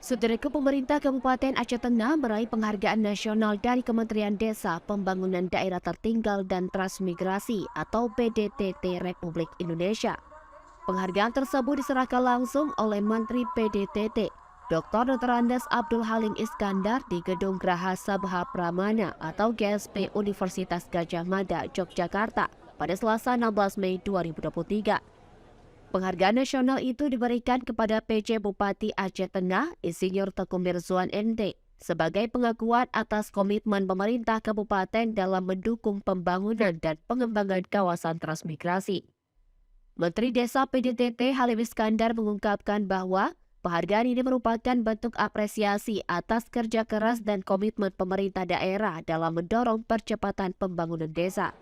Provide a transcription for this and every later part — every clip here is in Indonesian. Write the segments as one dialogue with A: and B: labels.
A: Saudaraku, pemerintah Kabupaten Aceh Tengah meraih penghargaan nasional dari Kementerian Desa, Pembangunan Daerah Tertinggal dan Transmigrasi atau PDTT Republik Indonesia. Penghargaan tersebut diserahkan langsung oleh Menteri PDTT, Dr. Dr. Andes Abdul Halim Iskandar di Gedung Graha Sabha Pramana atau GSP Universitas Gadjah Mada, Yogyakarta pada Selasa 16 Mei 2023. Penghargaan nasional itu diberikan kepada PJ Bupati Aceh Tengah, Insinyur Teguh Mirzuan MT, sebagai pengakuan atas komitmen pemerintah kabupaten dalam mendukung pembangunan dan pengembangan kawasan transmigrasi. Menteri Desa PDTT Halim Iskandar mengungkapkan bahwa penghargaan ini merupakan bentuk apresiasi atas kerja keras dan komitmen pemerintah daerah dalam mendorong percepatan pembangunan desa.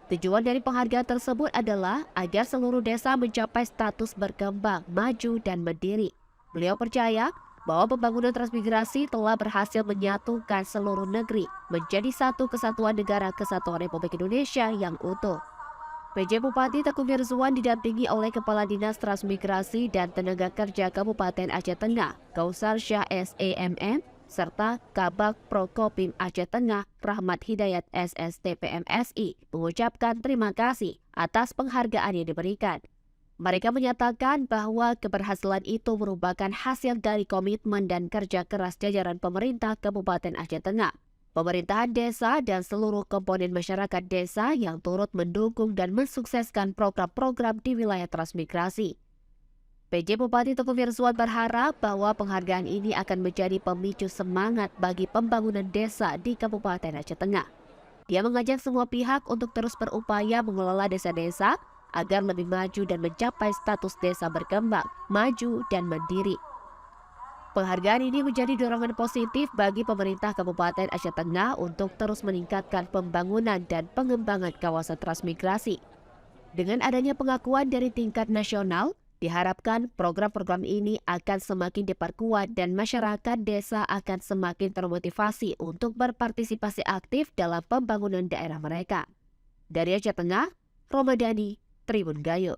A: Tujuan dari penghargaan tersebut adalah agar seluruh desa mencapai status berkembang, maju, dan mandiri. Beliau percaya bahwa pembangunan transmigrasi telah berhasil menyatukan seluruh negeri menjadi satu kesatuan negara kesatuan Republik Indonesia yang utuh. PJ Bupati Teguh Mirzuan didampingi oleh Kepala Dinas Transmigrasi dan Tenaga Kerja Kabupaten Aceh Tengah, Kausar Syah SEMM, serta Kabak Prokopim Aceh Tengah Rahmat Hidayat SSTPMSI mengucapkan terima kasih atas penghargaan yang diberikan. Mereka menyatakan bahwa keberhasilan itu merupakan hasil dari komitmen dan kerja keras jajaran pemerintah Kabupaten Aceh Tengah, pemerintahan desa, dan seluruh komponen masyarakat desa yang turut mendukung dan mensukseskan program-program di wilayah transmigrasi. PJ Bupati Teguh Mirzuan berharap bahwa penghargaan ini akan menjadi pemicu semangat bagi pembangunan desa di Kabupaten Aceh Tengah. Dia mengajak semua pihak untuk terus berupaya mengelola desa-desa agar lebih maju dan mencapai status desa berkembang, maju, dan mandiri. Penghargaan ini menjadi dorongan positif bagi pemerintah Kabupaten Aceh Tengah untuk terus meningkatkan pembangunan dan pengembangan kawasan transmigrasi. Dengan adanya pengakuan dari tingkat nasional, diharapkan program-program ini akan semakin diperkuat dan masyarakat desa akan semakin termotivasi untuk berpartisipasi aktif dalam pembangunan daerah mereka. Dari Aceh Tengah, Romadani, Tribun Gayo.